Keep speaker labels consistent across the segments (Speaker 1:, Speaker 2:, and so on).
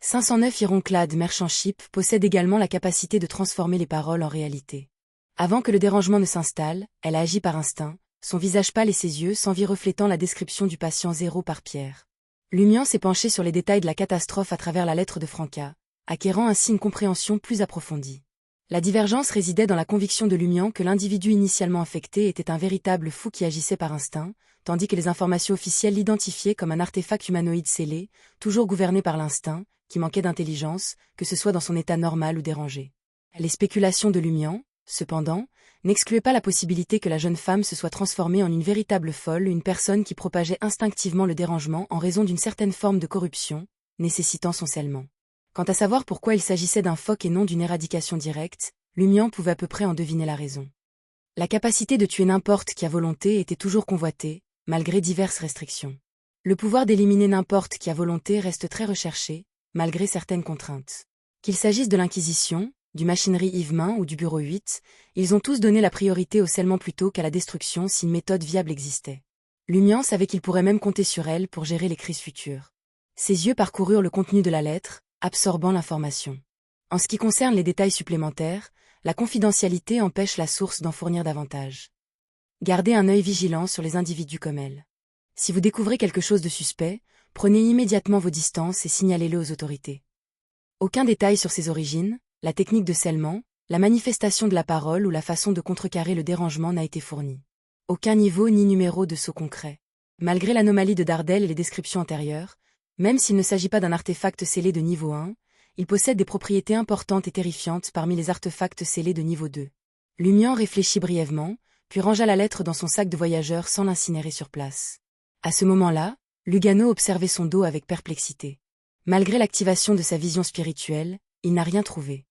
Speaker 1: 509 Ironclad Merchant Ship possède également la capacité de transformer les paroles en réalité. Avant que le dérangement ne s'installe, elle a agi par instinct, son visage pâle et ses yeux sans vie reflétant la description du patient 0 par Pierre. Lumian s'est penché sur les détails de la catastrophe à travers la lettre de Franca, acquérant ainsi une compréhension plus approfondie. La divergence résidait dans la conviction de Lumian que l'individu initialement affecté était un véritable fou qui agissait par instinct, tandis que les informations officielles l'identifiaient comme un artefact humanoïde scellé, toujours gouverné par l'instinct, qui manquait d'intelligence, que ce soit dans son état normal ou dérangé. Les spéculations de Lumian, cependant, n'excluaient pas la possibilité que la jeune femme se soit transformée en une véritable folle, une personne qui propageait instinctivement le dérangement en raison d'une certaine forme de corruption, nécessitant son scellement. Quant à savoir pourquoi il s'agissait d'un phoque et non d'une éradication directe, Lumian pouvait à peu près en deviner la raison. La capacité de tuer n'importe qui à volonté était toujours convoitée, malgré diverses restrictions. Le pouvoir d'éliminer n'importe qui à volonté reste très recherché, malgré certaines contraintes. Qu'il s'agisse de l'Inquisition, du machinerie Yvemin ou du Bureau 8, ils ont tous donné la priorité au scellement plutôt qu'à la destruction si une méthode viable existait. Lumian savait qu'il pourrait même compter sur elle pour gérer les crises futures. Ses yeux parcoururent le contenu de la lettre, absorbant l'information. En ce qui concerne les détails supplémentaires, la confidentialité empêche la source d'en fournir davantage. Gardez un œil vigilant sur les individus comme elle. Si vous découvrez quelque chose de suspect, prenez immédiatement vos distances et signalez-le aux autorités. Aucun détail sur ses origines, la technique de scellement, la manifestation de la parole ou la façon de contrecarrer le dérangement n'a été fourni. Aucun niveau ni numéro de saut concret. Malgré l'anomalie de Dardel et les descriptions antérieures, même s'il ne s'agit pas d'un artefact scellé de niveau 1, il possède des propriétés importantes et terrifiantes parmi les artefacts scellés de niveau 2. Lumian réfléchit brièvement, puis rangea la lettre dans son sac de voyageur sans l'incinérer sur place. À ce moment-là, Lugano observait son dos avec perplexité. Malgré l'activation de sa vision spirituelle, il n'a rien trouvé.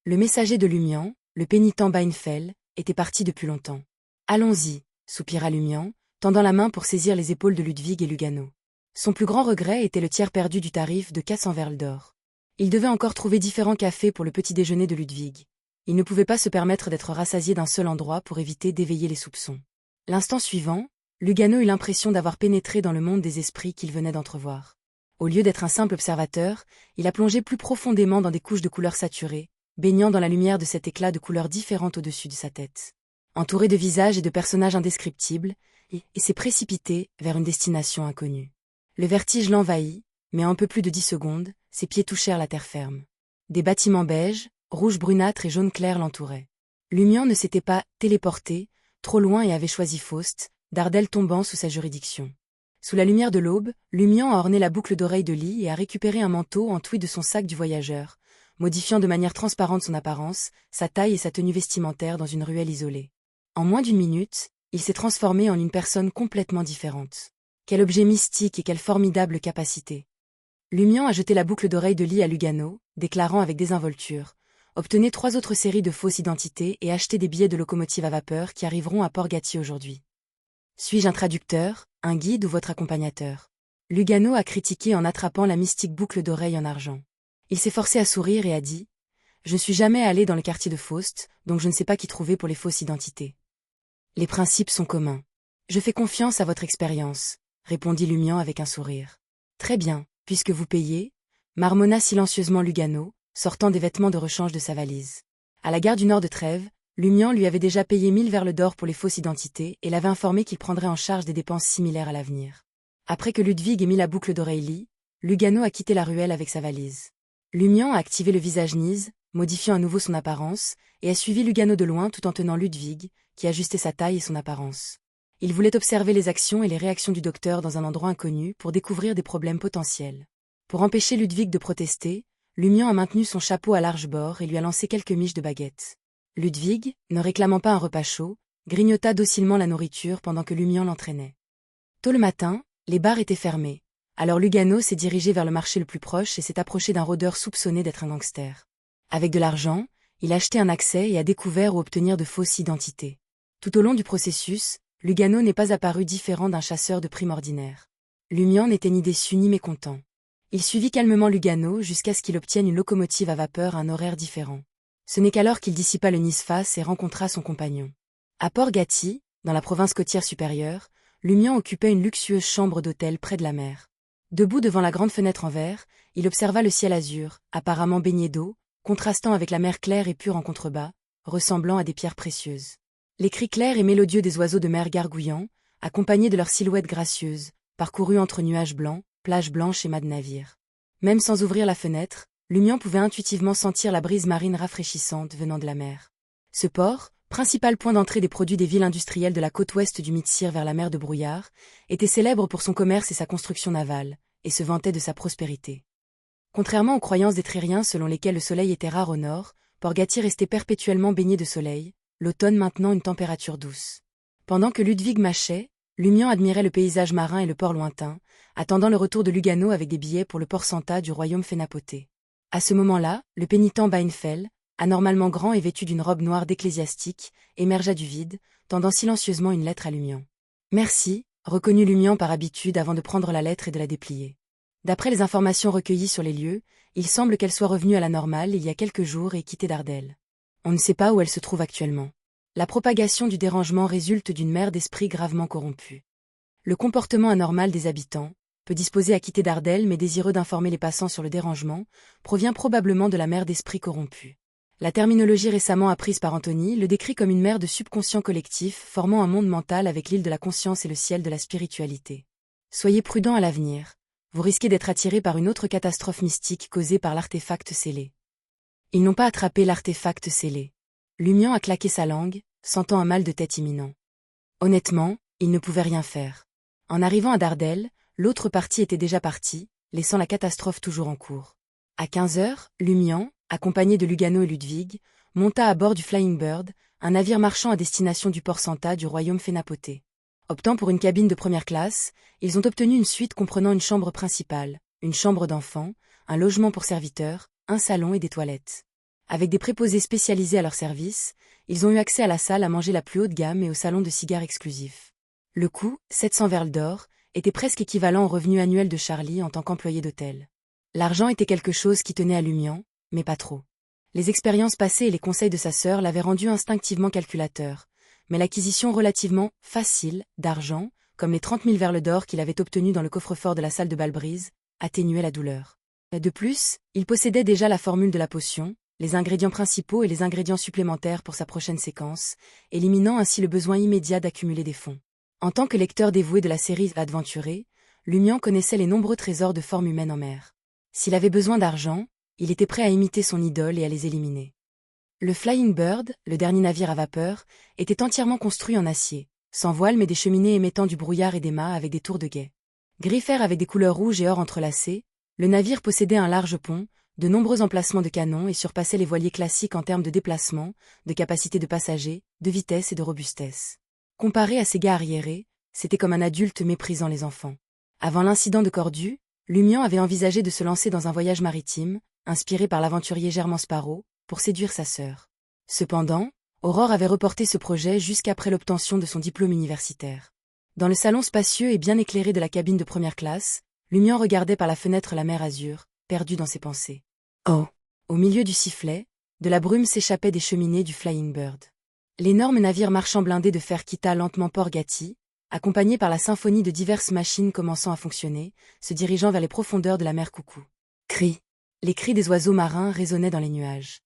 Speaker 1: Le messager de Lumian, le pénitent Bainfell, était parti depuis longtemps. « Allons-y » soupira Lumian, tendant la main pour saisir les épaules de Ludwig et Lugano. Son plus grand regret était le tiers perdu du tarif de 400 verles d'or. Il devait encore trouver différents cafés pour le petit déjeuner de Ludwig. Il ne pouvait pas se permettre d'être rassasié d'un seul endroit pour éviter d'éveiller les soupçons. L'instant suivant, Lugano eut l'impression d'avoir pénétré dans le monde des esprits qu'il venait d'entrevoir. Au lieu d'être un simple observateur, il a plongé plus profondément dans des couches de couleurs saturées, baignant dans la lumière de cet éclat de couleurs différentes au-dessus de sa tête. Entouré de visages et de personnages indescriptibles, il s'est précipité vers une destination inconnue. Le vertige l'envahit, mais en un peu plus de 10 secondes, ses pieds touchèrent la terre ferme. Des bâtiments beiges, rouge brunâtre et jaune clair l'entouraient. Lumian ne s'était pas téléporté, trop loin et avait choisi Faust, Dardel tombant sous sa juridiction. Sous la lumière de l'aube, Lumian a orné la boucle d'oreille de Lee et a récupéré un manteau entoui de son sac du voyageur, modifiant de manière transparente son apparence, sa taille et sa tenue vestimentaire dans une ruelle isolée. En moins d'une minute, il s'est transformé en une personne complètement différente. Quel objet mystique et quelle formidable capacité. Lumian a jeté la boucle d'oreille de Lee à Lugano, déclarant avec désinvolture « Obtenez 3 autres séries de fausses identités et achetez des billets de locomotive à vapeur qui arriveront à Port-Gatti aujourd'hui. Suis-je un traducteur, un guide ou votre accompagnateur ?» Lugano a critiqué en attrapant la mystique boucle d'oreille en argent. Il s'est forcé à sourire et a dit « Je ne suis jamais allé dans le quartier de Faust, donc je ne sais pas qui trouver pour les fausses identités. Les principes sont communs. Je fais confiance à votre expérience, répondit Lumian avec un sourire. Très bien, puisque vous payez, marmonna silencieusement Lugano, sortant des vêtements de rechange de sa valise. À la gare du nord de Trèves, Lumian lui avait déjà payé 1000 verles d'or pour les fausses identités et l'avait informé qu'il prendrait en charge des dépenses similaires à l'avenir. Après que Ludwig ait mis la boucle d'oreille Lee, Lugano a quitté la ruelle avec sa valise. Lumian a activé le visage Nise, modifiant à nouveau son apparence, et a suivi Lugano de loin tout en tenant Ludwig, qui ajustait sa taille et son apparence. Il voulait observer les actions et les réactions du docteur dans un endroit inconnu pour découvrir des problèmes potentiels. Pour empêcher Ludwig de protester, Lumian a maintenu son chapeau à large bord et lui a lancé quelques miches de baguette. Ludwig, ne réclamant pas un repas chaud, grignota docilement la nourriture pendant que Lumian l'entraînait. Tôt le matin, les bars étaient fermés. Alors Lugano s'est dirigé vers le marché le plus proche et s'est approché d'un rôdeur soupçonné d'être un gangster. Avec de l'argent, il a acheté un accès et a découvert ou obtenir de fausses identités. Tout au long du processus, Lugano n'est pas apparu différent d'un chasseur de primes ordinaire. Lumian n'était ni déçu ni mécontent. Il suivit calmement Lugano jusqu'à ce qu'il obtienne une locomotive à vapeur à un horaire différent. Ce n'est qu'alors qu'il dissipa le Nice-Face et rencontra son compagnon. À Port-Gatti, dans la province côtière supérieure, Lumian occupait une luxueuse chambre d'hôtel près de la mer. Debout devant la grande fenêtre en verre, il observa le ciel azur, apparemment baigné d'eau, contrastant avec la mer claire et pure en contrebas, ressemblant à des pierres précieuses. Les cris clairs et mélodieux des oiseaux de mer gargouillant, accompagnés de leurs silhouettes gracieuses, parcourus entre nuages blancs, plages blanches et mâts de navires. Même sans ouvrir la fenêtre, Lumian pouvait intuitivement sentir la brise marine rafraîchissante venant de la mer. Ce port, principal point d'entrée des produits des villes industrielles de la côte ouest du Mitsir vers la mer de Brouillard, était célèbre pour son commerce et sa construction navale, et se vantait de sa prospérité. Contrairement aux croyances des Trériens selon lesquelles le soleil était rare au nord, Port Gatti restait perpétuellement baigné de soleil, l'automne maintenant une température douce. Pendant que Ludwig mâchait, Lumian admirait le paysage marin et le port lointain, attendant le retour de Lugano avec des billets pour le port Santa du royaume Fénapoté. À ce moment-là, le pénitent Bainfel, anormalement grand et vêtu d'une robe noire d'ecclésiastique, émergea du vide, tendant silencieusement une lettre à Lumian. « Merci », reconnut Lumian par habitude avant de prendre la lettre et de la déplier. D'après les informations recueillies sur les lieux, il semble qu'elle soit revenue à la normale il y a quelques jours et quittée Dardel. On ne sait pas où elle se trouve actuellement. La propagation du dérangement résulte d'une mer d'esprit gravement corrompue. Le comportement anormal des habitants, peu disposés à quitter Dardel mais désireux d'informer les passants sur le dérangement, provient probablement de la mer d'esprit corrompu. La terminologie récemment apprise par Anthony le décrit comme une mer de subconscient collectif formant un monde mental avec l'île de la conscience et le ciel de la spiritualité. Soyez prudents à l'avenir. Vous risquez d'être attiré par une autre catastrophe mystique causée par l'artefact scellé. Ils n'ont pas attrapé l'artefact scellé. Lumian a claqué sa langue, sentant un mal de tête imminent. Honnêtement, il ne pouvait rien faire. En arrivant à Dardel, l'autre partie était déjà partie, laissant la catastrophe toujours en cours. À 15 heures, Lumian, accompagné de Lugano et Ludwig, monta à bord du Flying Bird, un navire marchand à destination du port Santa du royaume Fénapoté. Optant pour une cabine de première classe, ils ont obtenu une suite comprenant une chambre principale, une chambre d'enfant, un logement pour serviteurs, un salon et des toilettes. Avec des préposés spécialisés à leur service, ils ont eu accès à la salle à manger la plus haute gamme et au salon de cigares exclusif. Le coût, 700 verles d'or, était presque équivalent au revenu annuel de Charlie en tant qu'employé d'hôtel. L'argent était quelque chose qui tenait à Lumian, mais pas trop. Les expériences passées et les conseils de sa sœur l'avaient rendu instinctivement calculateur, mais l'acquisition relativement facile d'argent, comme les 30 000 verles d'or qu'il avait obtenus dans le coffre-fort de la salle de Balbrise, atténuait la douleur. De plus, il possédait déjà la formule de la potion, les ingrédients principaux et les ingrédients supplémentaires pour sa prochaine séquence, éliminant ainsi le besoin immédiat d'accumuler des fonds. En tant que lecteur dévoué de la série Adventuré, Lumian connaissait les nombreux trésors de forme humaine en mer. S'il avait besoin d'argent, il était prêt à imiter son idole et à les éliminer. Le Flying Bird, le dernier navire à vapeur, était entièrement construit en acier, sans voile mais des cheminées émettant du brouillard et des mâts avec des tours de guet. Gris-fer avec des couleurs rouges et or entrelacées, le navire possédait un large pont, de nombreux emplacements de canons et surpassait les voiliers classiques en termes de déplacement, de capacité de passagers, de vitesse et de robustesse. Comparé à ses gars arriérés, c'était comme un adulte méprisant les enfants. Avant l'incident de Cordu, Lumian avait envisagé de se lancer dans un voyage maritime, inspiré par l'aventurier Germain Sparrow, pour séduire sa sœur. Cependant, Aurore avait reporté ce projet jusqu'après l'obtention de son diplôme universitaire. Dans le salon spacieux et bien éclairé de la cabine de première classe, Lumian regardait par la fenêtre la mer Azur, perdu dans ses pensées. Oh! Au milieu du sifflet, de la brume s'échappait des cheminées du Flying Bird. L'énorme navire marchand blindé de fer quitta lentement Port Gatti, accompagné par la symphonie de diverses machines commençant à fonctionner, se dirigeant vers les profondeurs de la mer Coucou. Cris! Les cris des oiseaux marins résonnaient dans les nuages.